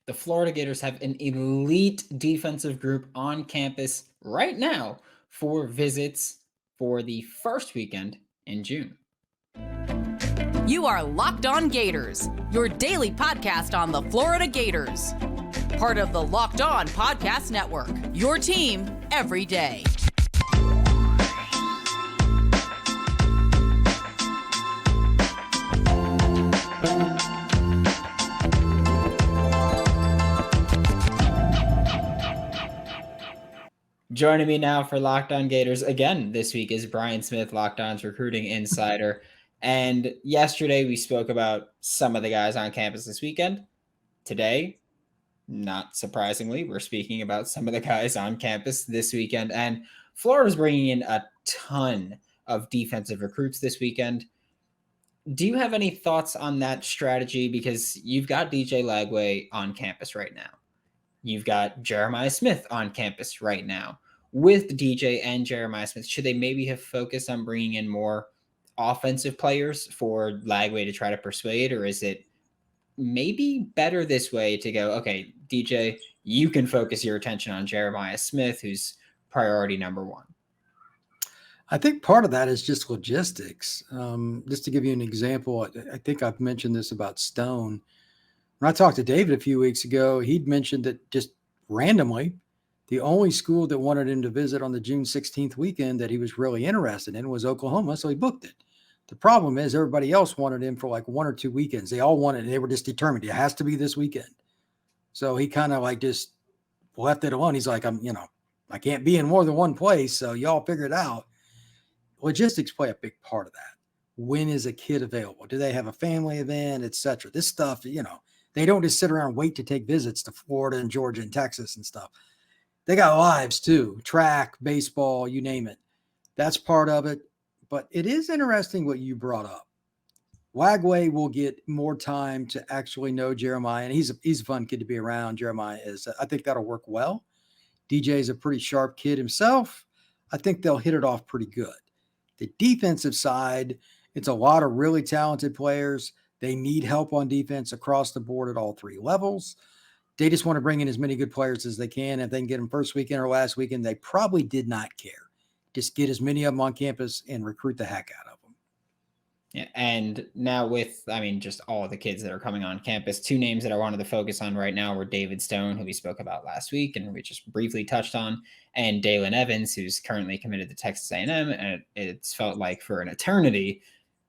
the Florida Gators have an elite defensive group on campus right now for visits for the first weekend in June. You are Locked On Gators, your daily podcast on the Florida Gators. Part of the Locked On Podcast Network, your team every day. Joining me now for Locked On Gators again this week is Brian Smith, Locked On's recruiting insider. And yesterday we spoke about some of the guys on campus this weekend. Today, not surprisingly, we're speaking about some of the guys on campus this weekend. And Florida's bringing in a ton of defensive recruits this weekend. Do you have any thoughts on that strategy? Because you've got DJ Lagway on campus right now. You've got Jeremiah Smith on campus right now. With DJ and Jeremiah Smith, should they maybe have focused on bringing in more offensive players for Lagway to try to persuade? Or is it maybe better this way to go, okay, DJ, you can focus your attention on Jeremiah Smith, who's priority number one? I think part of that is just logistics. Just to give you an example, I think I've mentioned this about Stone. When I talked to David a few weeks ago, he'd mentioned that just randomly, the only school that wanted him to visit on the June 16th weekend that he was really interested in was Oklahoma, so he booked it. The problem is everybody else wanted him for like 1 or 2 weekends. They all wanted it. They were just determined it has to be this weekend. So he kind of like just left it alone. He's like, I can't be in more than one place, so y'all figure it out. Logistics play a big part of that. When is a kid available? Do they have a family event, et cetera? This stuff, they don't just sit around and wait to take visits to Florida and Georgia and Texas and stuff. They got lives too, track, baseball, you name it. That's part of it. But it is interesting what you brought up. Lagway will get more time to actually know Jeremiah, and he's a fun kid to be around. Jeremiah is. I think that'll work well. DJ is a pretty sharp kid himself. I think they'll hit it off pretty good. The defensive side, it's a lot of really talented players. They need help on defense across the board at all 3 levels. They just want to bring in as many good players as they can. If they can get them first weekend or last weekend, they probably did not care. Just get as many of them on campus and recruit the heck out of them. Yeah, and now with, just all the kids that are coming on campus, 2 names that I wanted to focus on right now were David Stone, who we spoke about last week and we just briefly touched on, and Daelyn Evans, who's currently committed to Texas A&M. And it's felt like for an eternity,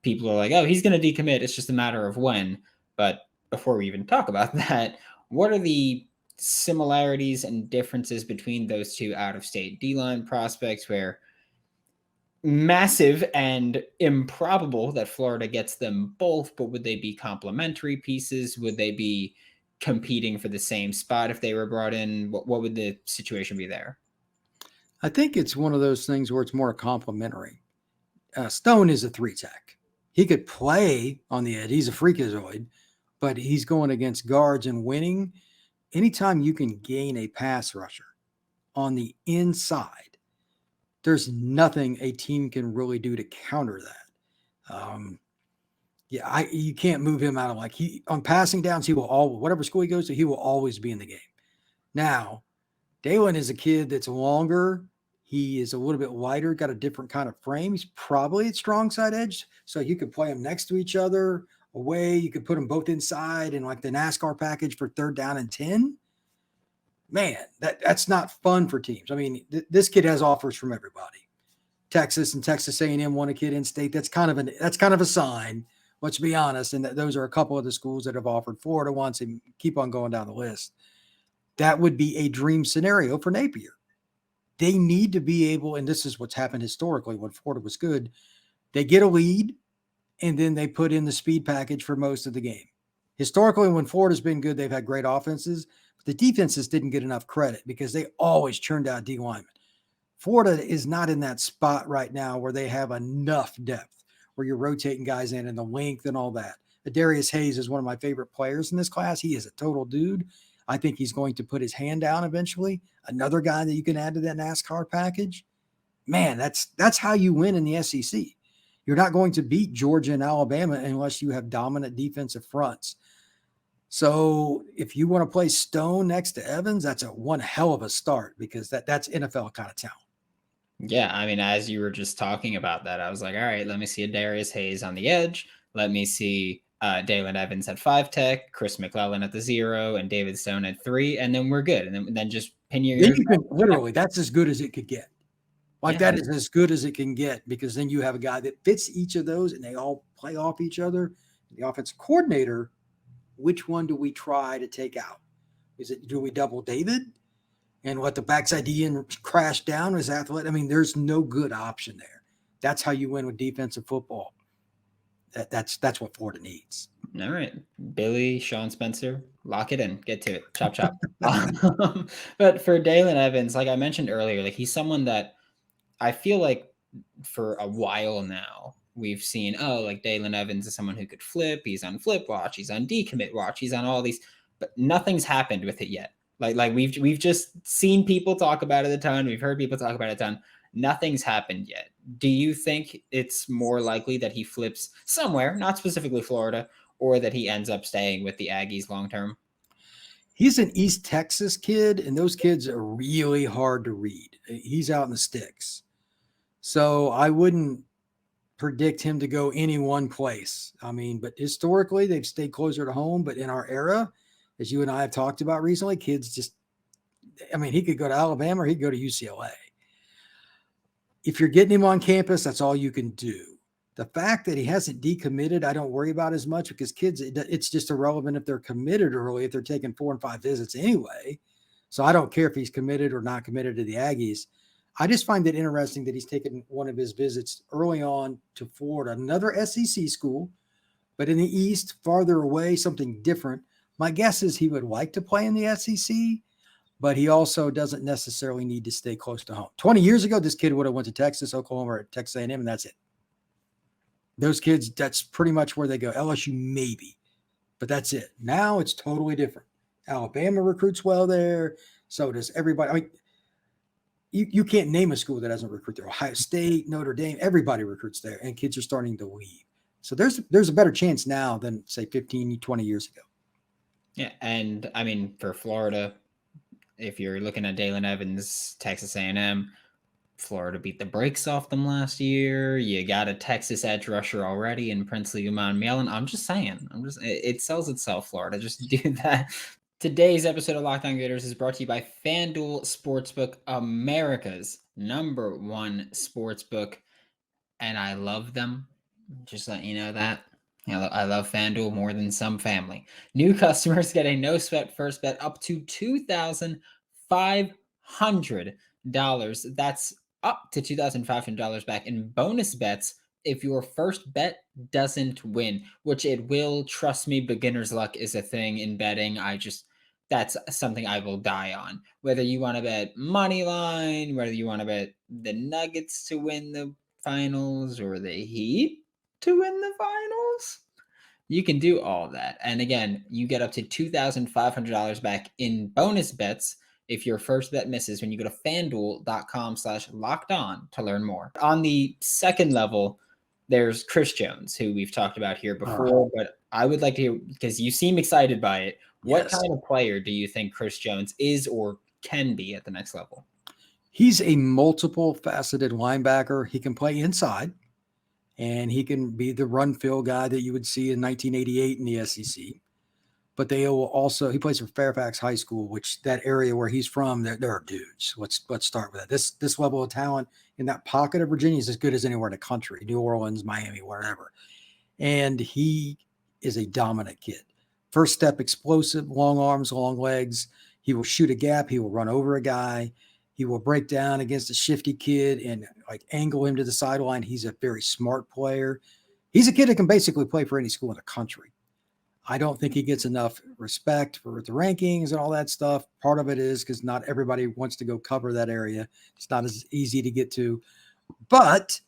people are like, oh, he's going to decommit. It's just a matter of when. But before we even talk about that, what are the similarities and differences between those 2 out-of-state D-line prospects where massive and improbable that Florida gets them both, but would they be complementary pieces? Would they be competing for the same spot if they were brought in? What would the situation be there? I think it's one of those things where it's more complementary. Stone is a 3-tech. He could play on the edge. He's a freakazoid, but he's going against guards and winning. Anytime you can gain a pass rusher on the inside, there's nothing a team can really do to counter that. You can't move him out of on passing downs. He will whatever school he goes to, he will always be in the game. Now, Daelyn is a kid that's longer. He is a little bit lighter, got a different kind of frame. He's probably at strong side edge, so you could play them next to each other away. You could put them both inside in like the NASCAR package for 3rd down and 10. Man, that's not fun for teams. This kid has offers from everybody. Texas and Texas A&M want a kid in state. That's kind of a sign. Let's be honest. And those are a couple of the schools that have offered Florida once, and keep on going down the list. That would be a dream scenario for Napier. They need to be able, and this is what's happened historically when Florida was good. They get a lead, and then they put in the speed package for most of the game. Historically, when Florida's been good, they've had great offenses. The defenses didn't get enough credit because they always churned out D linemen. Florida is not in that spot right now where they have enough depth, where you're rotating guys in and the length and all that. Adarius Hayes is one of my favorite players in this class. He is a total dude. I think he's going to put his hand down eventually. Another guy that you can add to that NASCAR package. Man, that's how you win in the SEC. You're not going to beat Georgia and Alabama unless you have dominant defensive fronts. So if you want to play Stone next to Evans, that's one hell of a start because that's NFL kind of talent. Yeah, I mean, as you were just talking about that, I was like, all right, let me see Adarius Hayes on the edge. Let me see Daelyn Evans at 5 tech, Chris McClellan at the 0, and David Stone at 3, and then we're good. And then just pin your Then ears. you can literally, that's as good as it could get. Like Yeah. that is as good as it can get because then you have a guy that fits each of those and they all play off each other. The offensive coordinator, which one do we try to take out? Do we double David and let the backside DN crash down as athletic? I mean, there's no good option there. That's how you win with defensive football. That's what Florida needs. All right, Billy, Sean Spencer, lock it in, get to it, chop chop. But for Daelyn Evans, like I mentioned earlier, like he's someone that I feel like for a while now we've seen, like Daelyn Evans is someone who could flip. He's on flip watch. He's on decommit watch. He's on all these, but nothing's happened with it yet. Like we've just seen people talk about it a ton. We've heard people talk about it a ton. Nothing's happened yet. Do you think it's more likely that he flips somewhere, not specifically Florida, or that he ends up staying with the Aggies long term? He's an East Texas kid, and those kids are really hard to read. He's out in the sticks. So I wouldn't predict him to go any one place. I mean, but historically, they've stayed closer to home. But in our era, as you and I have talked about recently, kids just, I mean, he could go to Alabama or he could go to UCLA. If you're getting him on campus, that's all you can do. The fact that he hasn't decommitted, I don't worry about as much because kids, it's just irrelevant if they're committed early, if they're taking 4 and 5 visits anyway. So I don't care if he's committed or not committed to the Aggies. I just find it interesting that he's taken one of his visits early on to Florida, another SEC school, but in the East, farther away, something different. My guess is he would like to play in the SEC, but he also doesn't necessarily need to stay close to home. 20 years ago, this kid would have went to Texas, Oklahoma, or Texas A&M, and that's it. Those kids, that's pretty much where they go. LSU, maybe, but that's it. Now it's totally different. Alabama recruits well there. So does everybody. I mean, you can't name a school that doesn't recruit there. Ohio State, Notre Dame, everybody recruits there, and kids are starting to leave. So there's a better chance now than, say, 15, 20 years ago. Yeah, and I mean, for Florida, if you're looking at Daelyn Evans, Texas A&M, Florida beat the brakes off them last year. You got a Texas edge rusher already in Princely Uman-Mielen. I'm just saying. It sells itself, Florida. Just do that. Today's episode of Locked On Gators is brought to you by FanDuel Sportsbook, America's #1 sportsbook. And I love them. Just let you know that. I love FanDuel more than some family. New customers get a no-sweat first bet up to $2,500. That's up to $2,500 back in bonus bets if your first bet doesn't win, which it will. Trust me, beginner's luck is a thing in betting. That's something I will die on. Whether you want to bet money line, whether you want to bet the Nuggets to win the finals or the Heat to win the finals, you can do all that. And again, you get up to $2,500 back in bonus bets if your first bet misses when you go to FanDuel.com/lockedon to learn more. On the second level, there's Kris Jones, who we've talked about here before, but I would like to hear, because you seem excited by it. What kind of player do you think Kris Jones is or can be at the next level? He's a multiple faceted linebacker. He can play inside, and he can be the run fill guy that you would see in 1988 in the SEC. But they will also, he plays for Fairfax High School, which that area where he's from, there are dudes. Let's start with that. This level of talent in that pocket of Virginia is as good as anywhere in the country, New Orleans, Miami, wherever. And he is a dominant kid. First step, explosive, long arms, long legs. He will shoot a gap. He will run over a guy. He will break down against a shifty kid and like angle him to the sideline. He's a very smart player. He's a kid that can basically play for any school in the country. I don't think he gets enough respect for the rankings and all that stuff. Part of it is because not everybody wants to go cover that area. It's not as easy to get to, but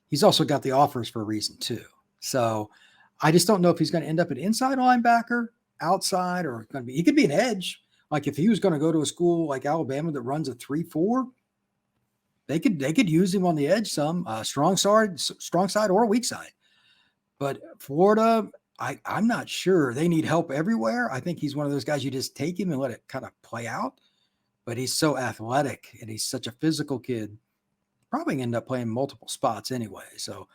he's also got the offers for a reason too. So I just don't know if he's going to end up an inside linebacker, outside, or going to be, he could be an edge. Like if he was going to go to a school like Alabama that runs a 3-4, they could use him on the edge some, strong side or weak side. But Florida, I'm not sure. They need help everywhere. I think he's one of those guys you just take him and let it kind of play out. But he's so athletic and he's such a physical kid. Probably end up playing multiple spots anyway. So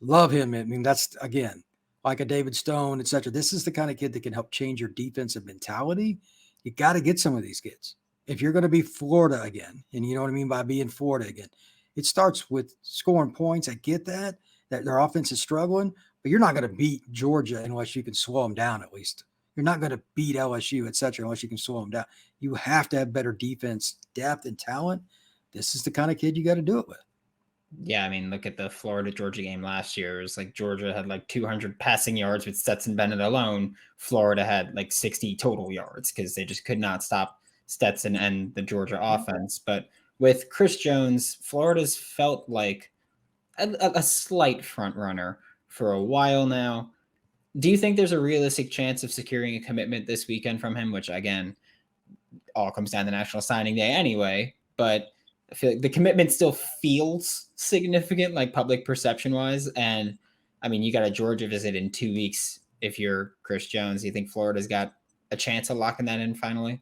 love him. I mean, that's, again, like a David Stone, et cetera. This is the kind of kid that can help change your defensive mentality. You got to get some of these kids. If you're going to be Florida again, and you know what I mean by being Florida again, it starts with scoring points. I get that their offense is struggling, but you're not going to beat Georgia unless you can slow them down at least. You're not going to beat LSU, et cetera, unless you can slow them down. You have to have better defense, depth, and talent. This is the kind of kid you got to do it with. Yeah, I mean, look at the Florida-Georgia game last year. It was like Georgia had like 200 passing yards with Stetson Bennett alone. Florida had like 60 total yards because they just could not stop Stetson and the Georgia offense. But with Kris Jones, Florida's felt like a slight front runner for a while now. Do you think there's a realistic chance of securing a commitment this weekend from him, which, again, all comes down to National Signing Day anyway, but I feel like the commitment still feels significant, like public perception wise. And I mean, you got a Georgia visit in 2 weeks. If you're Kris Jones, you think Florida's got a chance of locking that in finally?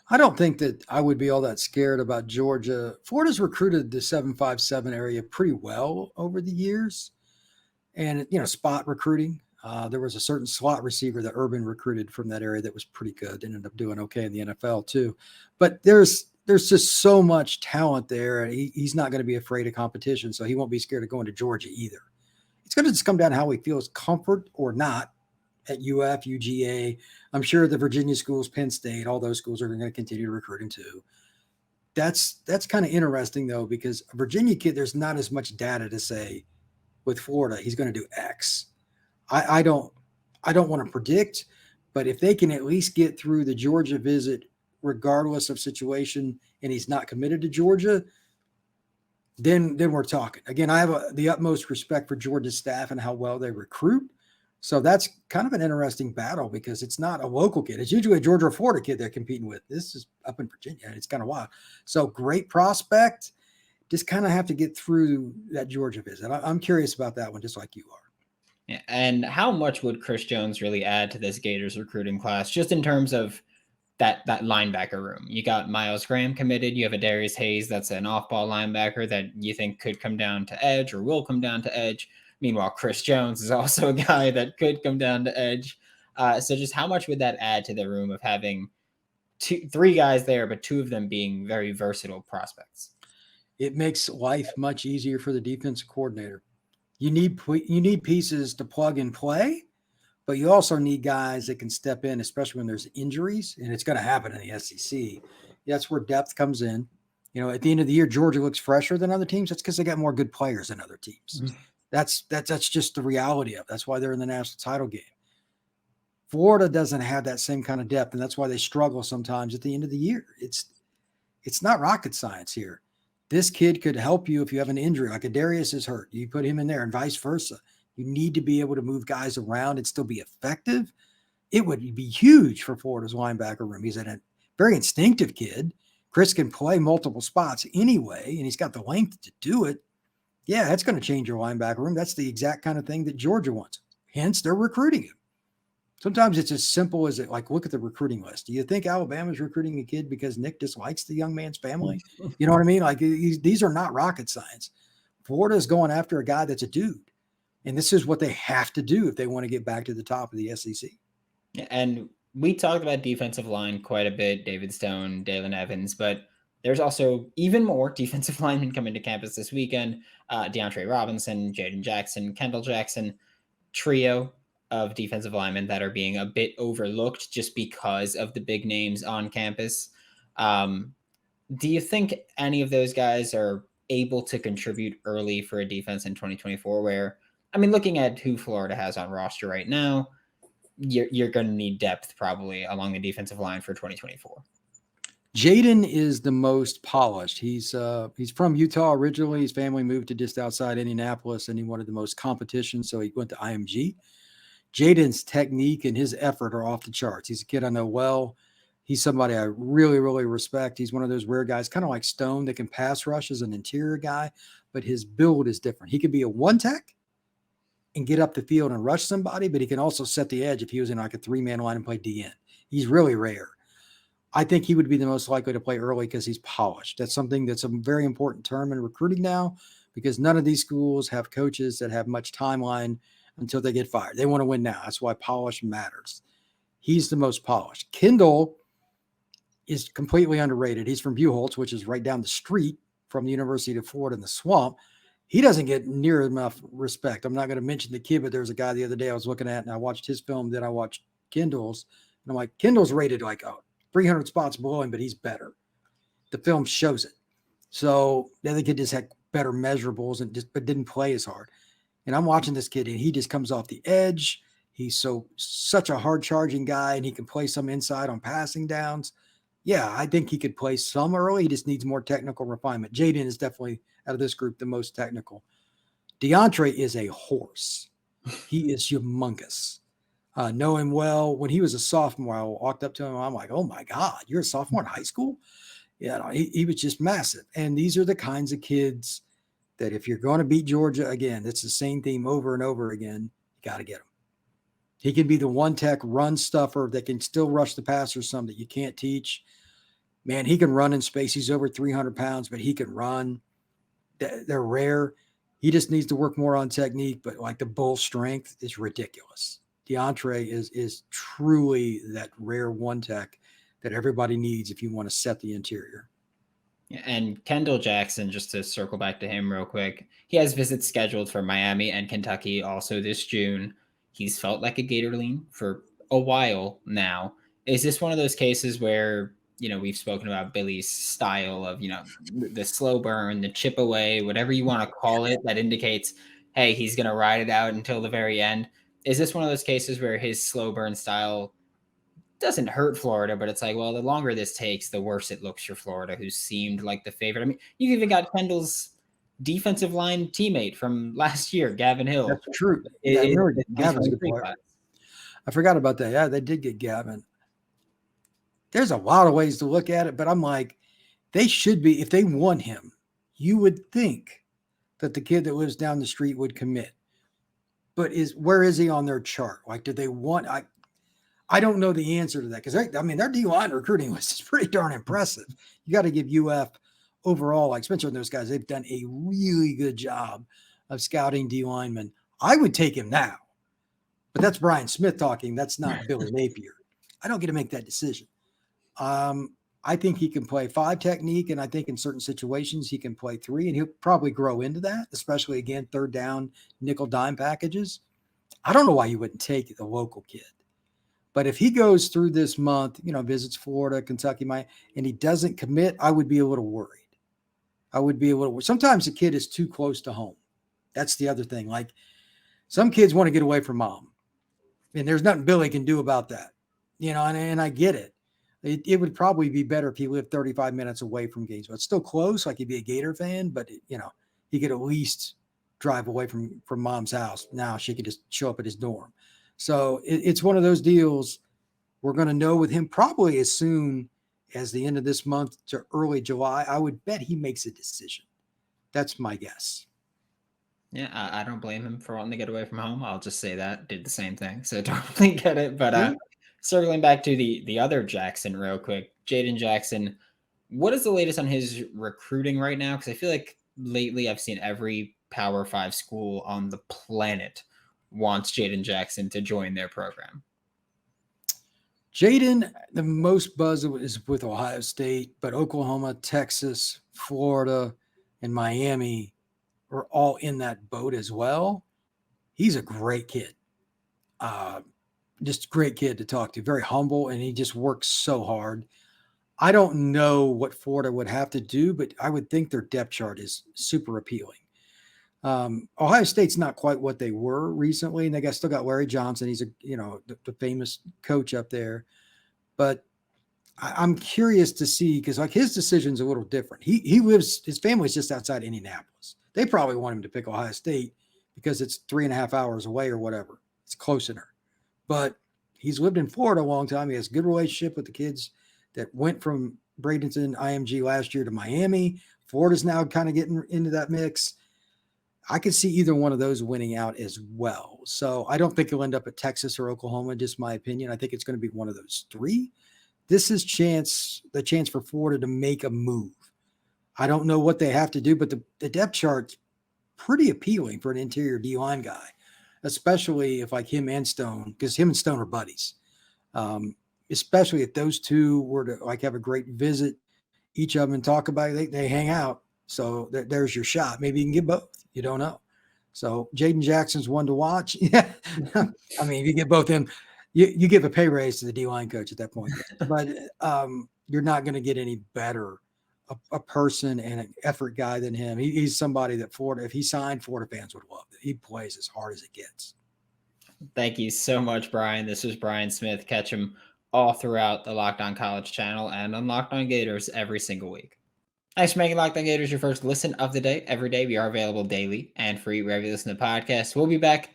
I don't think that I would be all that scared about Georgia. Florida's recruited the 757 area pretty well over the years. And, spot recruiting. There was a certain slot receiver that Urban recruited from that area that was pretty good. Ended up doing okay in the NFL too. But there's just so much talent there, and he's not going to be afraid of competition, so he won't be scared of going to Georgia either. It's going to just come down to how he feels comfort or not at UF, UGA. I'm sure the Virginia schools, Penn State, all those schools are going to continue to recruit him too. That's kind of interesting though, because a Virginia kid, there's not as much data to say with Florida he's going to do X. I don't want to predict, but if they can at least get through the Georgia visit regardless of situation, and he's not committed to Georgia, then we're talking. Again, I have the utmost respect for Georgia's staff and how well they recruit. So that's kind of an interesting battle because it's not a local kid. It's usually a Georgia or Florida kid they're competing with. This is up in Virginia, and it's kind of wild. So great prospect. Just kind of have to get through that Georgia visit. I'm curious about that one, just like you are. Yeah, and how much would Kris Jones really add to this Gators recruiting class, just in terms of that linebacker room? You got Myles Graham committed. You have Adarius Hayes. That's an off-ball linebacker that you think could come down to edge or will come down to edge. Meanwhile, Kris Jones is also a guy that could come down to edge. So just how much would that add to the room of having three guys there, but two of them being very versatile prospects? It makes life much easier for the defensive coordinator. You need pieces to plug and play, but you also need guys that can step in, especially when there's injuries, and it's going to happen in the SEC. That's where depth comes in. At the end of the year, Georgia looks fresher than other teams. That's because they got more good players than other teams. Mm-hmm. That's just the reality of it. That's why they're in the national title game. Florida doesn't have that same kind of depth, and that's why they struggle sometimes at the end of the year. It's not rocket science here. This kid could help you if you have an injury, like Adarius is hurt. You put him in there and vice versa. You need to be able to move guys around and still be effective. It would be huge for Florida's linebacker room. He's a very instinctive kid. Kris can play multiple spots anyway, and he's got the length to do it. Yeah, that's going to change your linebacker room. That's the exact kind of thing that Georgia wants. Hence, they're recruiting him. Sometimes it's as simple as look at the recruiting list. Do you think Alabama's recruiting a kid because Nick dislikes the young man's family? You know what I mean? These are not rocket science. Florida is going after a guy that's a dude. And this is what they have to do if they want to get back to the top of the SEC. And we talked about defensive line quite a bit, David Stone, Daelyn Evans, but there's also even more defensive linemen coming to campus this weekend. DeAndre Robinson, Jaden Jackson, Kendall Jackson, trio of defensive linemen that are being a bit overlooked just because of the big names on campus. Do you think any of those guys are able to contribute early for a defense in 2024 where, looking at who Florida has on roster right now, you're going to need depth probably along the defensive line for 2024. Jaden is the most polished. He's from Utah originally. His family moved to just outside Indianapolis, and he wanted the most competition, so he went to IMG. Jaden's technique and his effort are off the charts. He's a kid I know well. He's somebody I really, really respect. He's one of those rare guys, kind of like Stone, that can pass rush as an interior guy, but his build is different. He could be a one-tech, and get up the field and rush somebody, but he can also set the edge if he was in like a 3-man line and play DN. He's really rare. I think he would be the most likely to play early because he's polished. That's something that's a very important term in recruiting now, because none of these schools have coaches that have much timeline until they get fired. They want to win now. That's why polish matters. He's the most polished. Kendall is completely underrated. He's from Buchholz, which is right down the street from the University of Florida in the Swamp. He doesn't get near enough respect. I'm not going to mention the kid, but there's a guy the other day I was looking at, and I watched his film, then I watched Kendall's, and I'm like, Kendall's rated like 300 spots below him, but he's better. The film shows it. So the other kid just had better measurables but didn't play as hard. And I'm watching this kid, and he just comes off the edge. He's such a hard charging guy, and he can play some inside on passing downs. Yeah, I think he could play some early. He just needs more technical refinement. Jaden is definitely, out of this group, the most technical. DeAndre is a horse. He is humongous. Know him well. When he was a sophomore, I walked up to him. I'm like, oh, my God, you're a sophomore in high school? Yeah, no, he was just massive. And these are the kinds of kids that if you're going to beat Georgia again, it's the same theme over and over again. You got to get him. He can be the one-tech run stuffer that can still rush the passer some that you can't teach. Man, he can run in space. He's over 300 pounds, but he can run. They're rare. He just needs to work more on technique, but like the bull strength is ridiculous. DeAndre is truly that rare one-tech that everybody needs if you want to set the interior. And Kendall Jackson, just to circle back to him real quick, he has visits scheduled for Miami and Kentucky also this June. He's felt like a Gator lean for a while now. Is this one of those cases where, we've spoken about Billy's style of, the slow burn, the chip away, whatever you want to call it, that indicates, hey, he's going to ride it out until the very end. Is this one of those cases where his slow burn style doesn't hurt Florida, but it's like, well, the longer this takes, the worse it looks for Florida, who seemed like the favorite. I mean, you even got Kendall's defensive line teammate from last year, Gavin Hill. That's true. Gavin's a good player. I forgot about that. Yeah, they did get Gavin. There's a lot of ways to look at it, but I'm like, they should be, if they want him, you would think that the kid that lives down the street would commit. But where is he on their chart? Like, do they want, I don't know the answer to that, because their D-line recruiting list is pretty darn impressive. You got to give UF overall, like Spencer and those guys, they've done a really good job of scouting D linemen. I would take him now, but that's Brian Smith talking. That's not Billy Napier. I don't get to make that decision. I think he can play 5 technique, and I think in certain situations he can play 3, and he'll probably grow into that, especially, again, third down, nickel dime packages. I don't know why you wouldn't take the local kid. But if he goes through this month, visits Florida, Kentucky, and he doesn't commit, I would be a little worried. Sometimes the kid is too close to home. That's the other thing. Like, some kids want to get away from mom, and there's nothing Billy can do about that. And I get it. It would probably be better if he lived 35 minutes away from Gainesville. It's still close, like he'd be a Gator fan, but he could at least drive away from mom's house. Now she could just show up at his dorm. So it's one of those deals. We're going to know with him probably as soon as the end of this month to early July. I would bet he makes a decision. That's my guess. Yeah, I don't blame him for wanting to get away from home. I'll just say that. Did the same thing. So totally get it. But circling back to the other Jackson real quick, Jaden Jackson, what is the latest on his recruiting right now? Because I feel like lately I've seen every Power 5 school on the planet wants Jaden Jackson to join their program. Jaden, the most buzz is with Ohio State, but Oklahoma, Texas, Florida, and Miami are all in that boat as well. He's a great kid. Just a great kid to talk to. Very humble, and he just works so hard. I don't know what Florida would have to do, but I would think their depth chart is super appealing. Ohio State's not quite what they were recently, and they still got Larry Johnson. He's the famous coach up there. But I'm curious to see, because like his decision's a little different. His family's just outside Indianapolis. They probably want him to pick Ohio State because it's 3.5 hours away or whatever. It's closer. But he's lived in Florida a long time. He has a good relationship with the kids that went from Bradenton IMG last year to Miami. Florida's now kind of getting into that mix. I could see either one of those winning out as well. So I don't think he'll end up at Texas or Oklahoma, just my opinion. I think it's going to be one of those three. This is the chance for Florida to make a move. I don't know what they have to do, but the depth chart's pretty appealing for an interior D-line guy, especially if like him and Stone, because him and Stone are buddies. Especially if those two were to like have a great visit, each of them and talk about it, they hang out. So there's your shot. Maybe you can get both. You don't know. So Jaden Jackson's one to watch. Yeah. I mean, if you get both in, you give a pay raise to the D-line coach at that point. But you're not going to get any better a person and an effort guy than him. He's somebody that Florida, if he signed, Florida fans would love it. He plays as hard as it gets. Thank you so much, Brian. This was Brian Smith. Catch him all throughout the Locked On College channel and on Locked On Gators every single week. Thanks for making Locked On Gators your first listen of the day. Every day we are available daily and free wherever you listen to podcasts. We'll be back.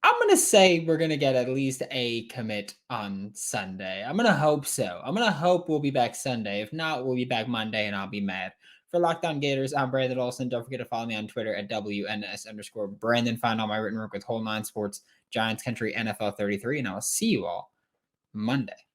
I'm going to say we're going to get at least a commit on Sunday. I'm going to hope so. I'm going to hope we'll be back Sunday. If not, we'll be back Monday and I'll be mad. For Locked On Gators, I'm Brandon Olson. Don't forget to follow me on Twitter at WNS_Brandon. Find all my written work with Whole Nine Sports, Giants Country, NFL 33, and I will see you all Monday.